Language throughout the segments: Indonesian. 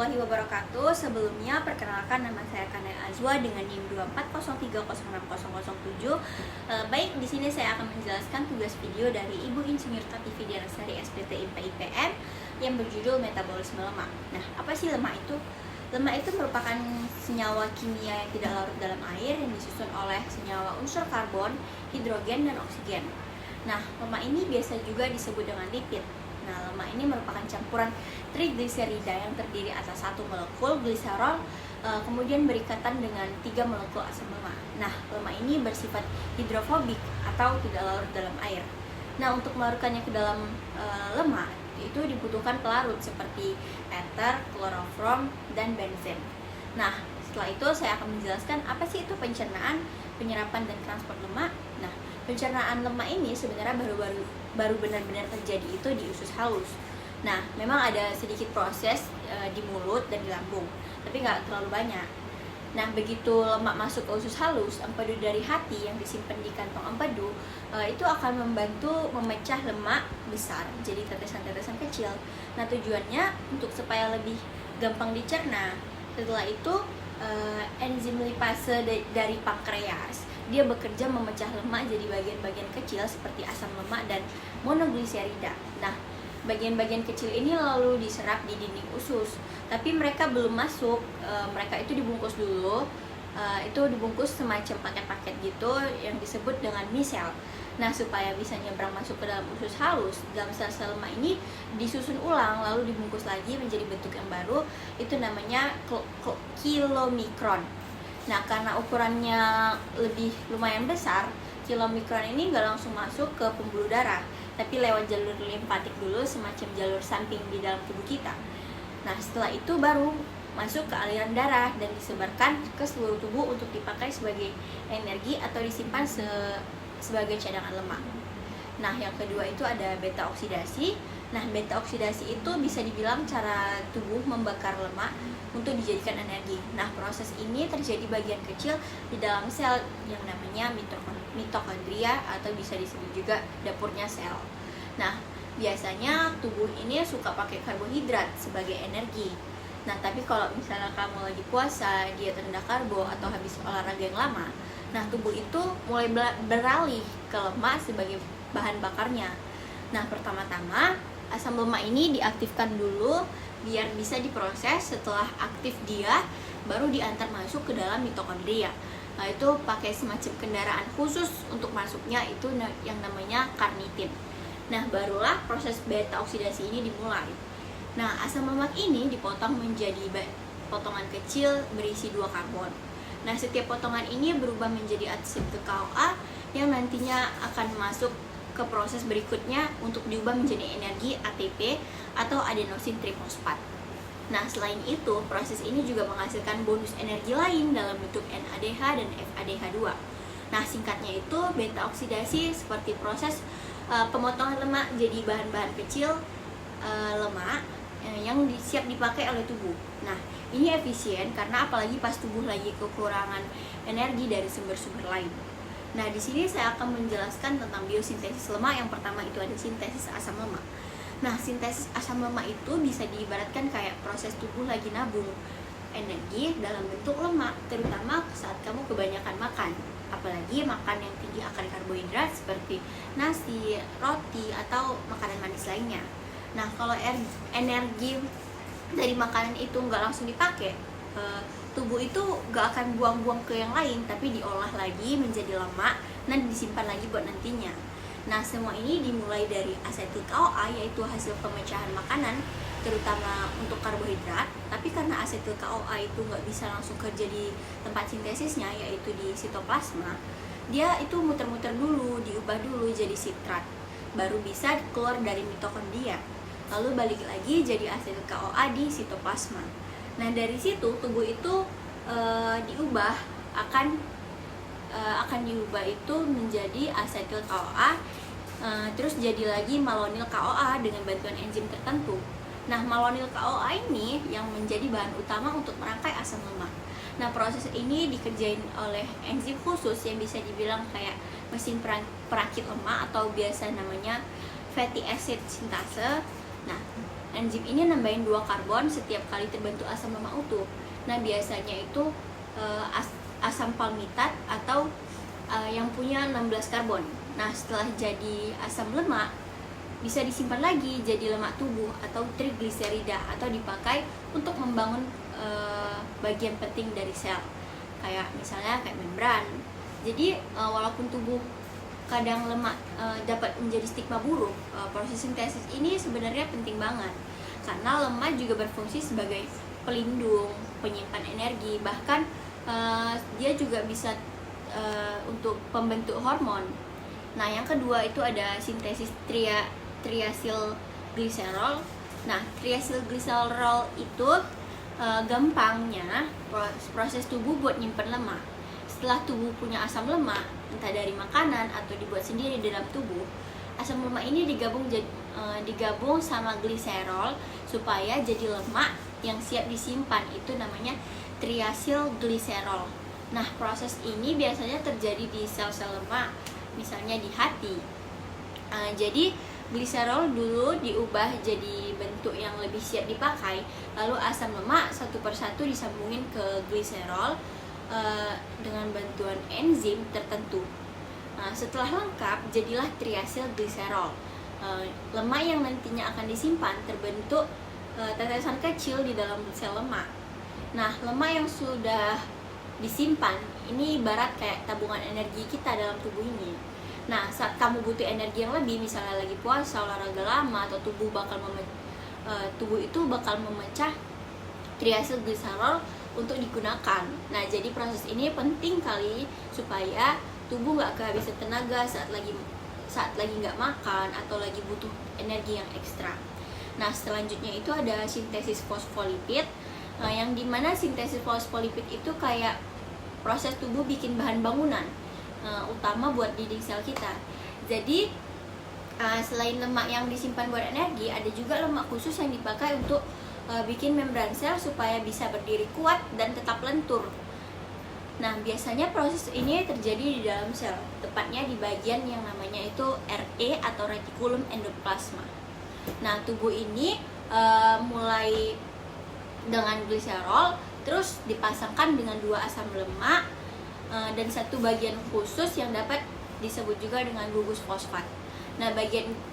warahmatullahi wabarakatuh. Sebelumnya perkenalkan, nama saya Kanai Azwa dengan NIM 240306007. Baik, di sini saya akan menjelaskan tugas video dari Ibu Insinyur Tati Fidianasari SPT IPA IPM yang berjudul metabolisme lemak. Nah, apa sih lemak itu? Lemak itu merupakan senyawa kimia yang tidak larut dalam air yang disusun oleh senyawa unsur karbon, hidrogen, dan oksigen. Nah, lemak ini biasa juga disebut dengan lipid. Nah, lemak ini merupakan campuran trigliserida yang terdiri atas satu molekul gliserol, kemudian berikatan dengan 3 molekul asam lemak. Nah, lemak ini bersifat hidrofobik atau tidak larut dalam air. Nah, untuk melarutkannya ke dalam lemak itu dibutuhkan pelarut seperti ether, klorofrom, dan benzen. Nah, setelah itu saya akan menjelaskan apa sih itu pencernaan, penyerapan, dan transport lemak. Nah, pencernaan lemak ini sebenarnya baru benar-benar terjadi itu di usus halus. Nah, memang ada sedikit proses di mulut dan di lambung, tapi nggak terlalu banyak. Nah, begitu lemak masuk ke usus halus, empedu dari hati yang disimpan di kantong empedu itu akan membantu memecah lemak besar jadi tetesan-tetesan kecil. Nah, tujuannya untuk supaya lebih gampang dicerna. Setelah itu enzim lipase dari pankreas dia bekerja memecah lemak jadi bagian-bagian kecil seperti asam lemak dan monogliserida. Nah, bagian-bagian kecil ini lalu diserap di dinding usus, tapi mereka belum masuk, mereka itu dibungkus dulu, itu dibungkus semacam paket-paket gitu yang disebut dengan misel. Nah, supaya bisa nyebrang masuk ke dalam usus halus, dalam sel-sel lemak ini disusun ulang lalu dibungkus lagi menjadi bentuk yang baru, itu namanya kilomikron. Nah, karena ukurannya lumayan besar, kilomikron ini nggak langsung masuk ke pembuluh darah, tapi lewat jalur limpatik dulu, semacam jalur samping di dalam tubuh kita. Nah, setelah itu baru masuk ke aliran darah dan disebarkan ke seluruh tubuh untuk dipakai sebagai energi atau disimpan sebagai cadangan lemak. Nah, yang kedua itu ada beta oksidasi. Nah, beta oksidasi itu bisa dibilang cara tubuh membakar lemak untuk dijadikan energi. Nah, proses ini terjadi bagian kecil di dalam sel yang namanya mitokondria atau bisa disebut juga dapurnya sel. Nah, biasanya tubuh ini suka pakai karbohidrat sebagai energi. Nah, tapi kalau misalnya kamu lagi puasa, diet rendah karbo, atau habis olahraga yang lama, nah tubuh itu mulai beralih ke lemak sebagai bahan bakarnya. Nah, pertama-tama asam lemak ini diaktifkan dulu biar bisa diproses. Setelah aktif dia baru diantar masuk ke dalam mitokondria. Nah, itu pakai semacam kendaraan khusus untuk masuknya, itu yang namanya karnitin. Nah, barulah proses beta oksidasi ini dimulai. Nah, asam lemak ini dipotong menjadi potongan kecil berisi 2 karbon. Nah, setiap potongan ini berubah menjadi asetil CoA yang nantinya akan masuk ke proses berikutnya untuk diubah menjadi energi ATP atau adenosin trifosfat. Nah, selain itu, proses ini juga menghasilkan bonus energi lain dalam bentuk NADH dan FADH2. Nah, singkatnya itu beta oksidasi seperti proses pemotongan lemak jadi bahan-bahan kecil lemak yang siap dipakai oleh tubuh. Nah, ini efisien karena apalagi pas tubuh lagi kekurangan energi dari sumber-sumber lain. Nah, di sini saya akan menjelaskan tentang biosintesis lemak. Yang pertama itu ada sintesis asam lemak. Nah, sintesis asam lemak itu bisa diibaratkan kayak proses tubuh lagi nabung energi dalam bentuk lemak, terutama saat kamu kebanyakan makan. Apalagi makan yang tinggi akan karbohidrat seperti nasi, roti, atau makanan manis lainnya. Nah, kalau energi dari makanan itu nggak langsung dipakai, tubuh itu gak akan buang-buang ke yang lain, tapi diolah lagi menjadi lemak dan disimpan lagi buat nantinya. Nah, semua ini dimulai dari asetil CoA, yaitu hasil pemecahan makanan terutama untuk karbohidrat. Tapi karena asetil CoA itu gak bisa langsung kerja di tempat sintesisnya, yaitu di sitoplasma, dia itu muter-muter dulu, diubah dulu jadi sitrat, baru bisa keluar dari mitokondria, lalu balik lagi jadi asetil CoA di sitoplasma. Nah, dari situ tubuh itu diubah akan diubah itu menjadi asetil CoA, terus jadi lagi malonyl CoA dengan bantuan enzim tertentu. Nah, malonyl CoA ini yang menjadi bahan utama untuk merangkai asam lemak. Nah, proses ini dikerjain oleh enzim khusus yang bisa dibilang kayak mesin perakit lemak atau biasa namanya fatty acid sintase. Nah, enzim ini nambahin 2 karbon setiap kali terbentuk asam lemak utuh. Nah biasanya itu asam palmitat atau yang punya 16 karbon. Nah setelah jadi asam lemak bisa disimpan lagi jadi lemak tubuh atau trigliserida, atau dipakai untuk membangun bagian penting dari sel, kayak misalnya kayak membran. Jadi walaupun tubuh kadang lemak dapat menjadi stigma buruk, proses sintesis ini sebenarnya penting banget karena lemak juga berfungsi sebagai pelindung, penyimpan energi, bahkan dia juga bisa untuk pembentuk hormon. Nah yang kedua itu ada sintesis triasil gliserol. Nah triasil gliserol itu gampangnya proses tubuh buat nyimpen lemak. Setelah tubuh punya asam lemak, entah dari makanan atau dibuat sendiri di dalam tubuh, asam lemak ini digabung sama gliserol supaya jadi lemak yang siap disimpan. Itu namanya triasil gliserol. Nah proses ini biasanya terjadi di sel-sel lemak, misalnya di hati. Jadi gliserol dulu diubah jadi bentuk yang lebih siap dipakai, lalu asam lemak satu persatu disambungin ke gliserol dengan bantuan enzim tertentu. Nah, setelah lengkap jadilah triasil gliserol. Lemak yang nantinya akan disimpan terbentuk tetesan kecil di dalam sel lemak. Nah lemak yang sudah disimpan ini ibarat kayak tabungan energi kita dalam tubuh ini. Nah saat kamu butuh energi yang lebih, misalnya lagi puasa, olahraga lama, atau tubuh itu bakal memecah triasil gliserol untuk digunakan. Nah jadi proses ini penting kali supaya tubuh nggak kehabisan tenaga saat lagi nggak makan atau lagi butuh energi yang ekstra. Nah selanjutnya itu ada sintesis fosfolipid, yang dimana sintesis fosfolipid itu kayak proses tubuh bikin bahan bangunan utama buat dinding sel kita. Jadi selain lemak yang disimpan buat energi, ada juga lemak khusus yang dipakai untuk bikin membran sel supaya bisa berdiri kuat dan tetap lentur. Nah biasanya proses ini terjadi di dalam sel, tepatnya di bagian yang namanya itu RE atau retikulum endoplasma. Nah tubuh ini mulai dengan gliserol, terus dipasangkan dengan 2 asam lemak dan satu bagian khusus yang dapat disebut juga dengan gugus fosfat. Nah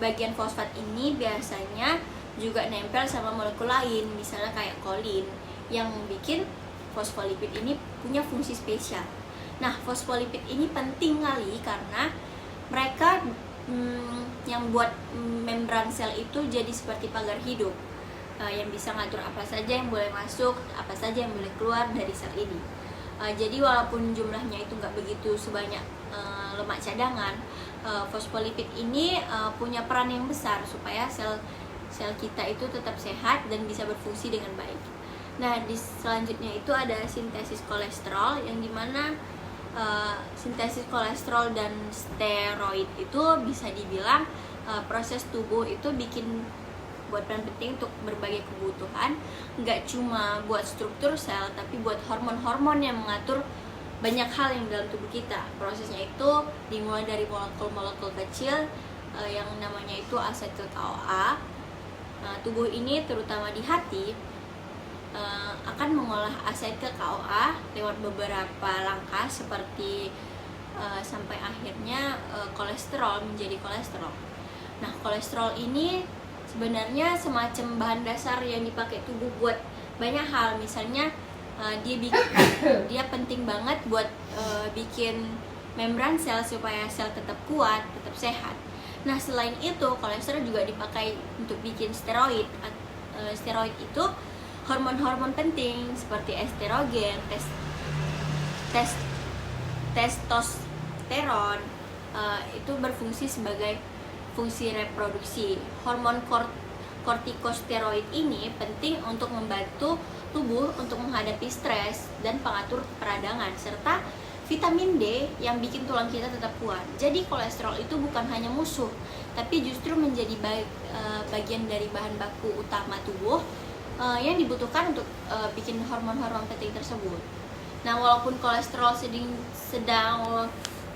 bagian fosfat ini biasanya juga nempel sama molekul lain, misalnya kayak kolin, yang bikin fosfolipid ini punya fungsi spesial. Nah fosfolipid ini penting kali karena mereka yang buat membran sel itu jadi seperti pagar hidup yang bisa ngatur apa saja yang boleh masuk, apa saja yang boleh keluar dari sel ini. Jadi walaupun jumlahnya itu nggak begitu sebanyak lemak cadangan, fosfolipid ini punya peran yang besar supaya sel kita itu tetap sehat dan bisa berfungsi dengan baik. Nah selanjutnya itu ada sintesis kolesterol, yang dimana sintesis kolesterol dan steroid itu bisa dibilang proses tubuh itu bikin buat peran penting untuk berbagai kebutuhan, nggak cuma buat struktur sel tapi buat hormon-hormon yang mengatur banyak hal yang dalam tubuh kita. Prosesnya itu dimulai dari molekul-molekul kecil yang namanya itu asetil CoA. Tubuh ini terutama di hati akan mengolah asetil CoA lewat beberapa langkah seperti sampai akhirnya kolesterol menjadi kolesterol. Nah kolesterol ini sebenarnya semacam bahan dasar yang dipakai tubuh buat banyak hal. Misalnya dia penting banget buat bikin membran sel supaya sel tetap kuat, tetap sehat. Nah selain itu kolesterol juga dipakai untuk bikin steroid. Steroid itu hormon-hormon penting seperti estrogen, testosteron itu berfungsi sebagai fungsi reproduksi. Hormon kortikosteroid ini penting untuk membantu tubuh untuk menghadapi stres dan pengatur peradangan, serta vitamin D yang bikin tulang kita tetap kuat. Jadi kolesterol itu bukan hanya musuh, tapi justru menjadi bagian dari bahan baku utama tubuh yang dibutuhkan untuk bikin hormon-hormon penting tersebut. Nah walaupun kolesterol sedang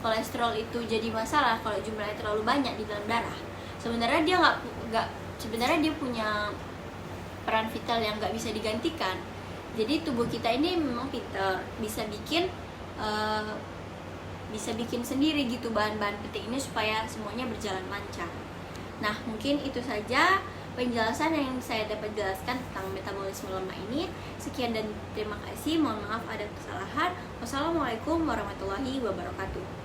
kolesterol itu jadi masalah kalau jumlahnya terlalu banyak di dalam darah, sebenarnya dia punya peran vital yang nggak bisa digantikan. Jadi tubuh kita ini memang pintar, bisa bikin sendiri gitu bahan-bahan penting ini supaya semuanya berjalan lancar. Nah, mungkin itu saja penjelasan yang saya dapat jelaskan tentang metabolisme lemak ini. Sekian dan terima kasih. Mohon maaf ada kesalahan. Wassalamualaikum warahmatullahi wabarakatuh.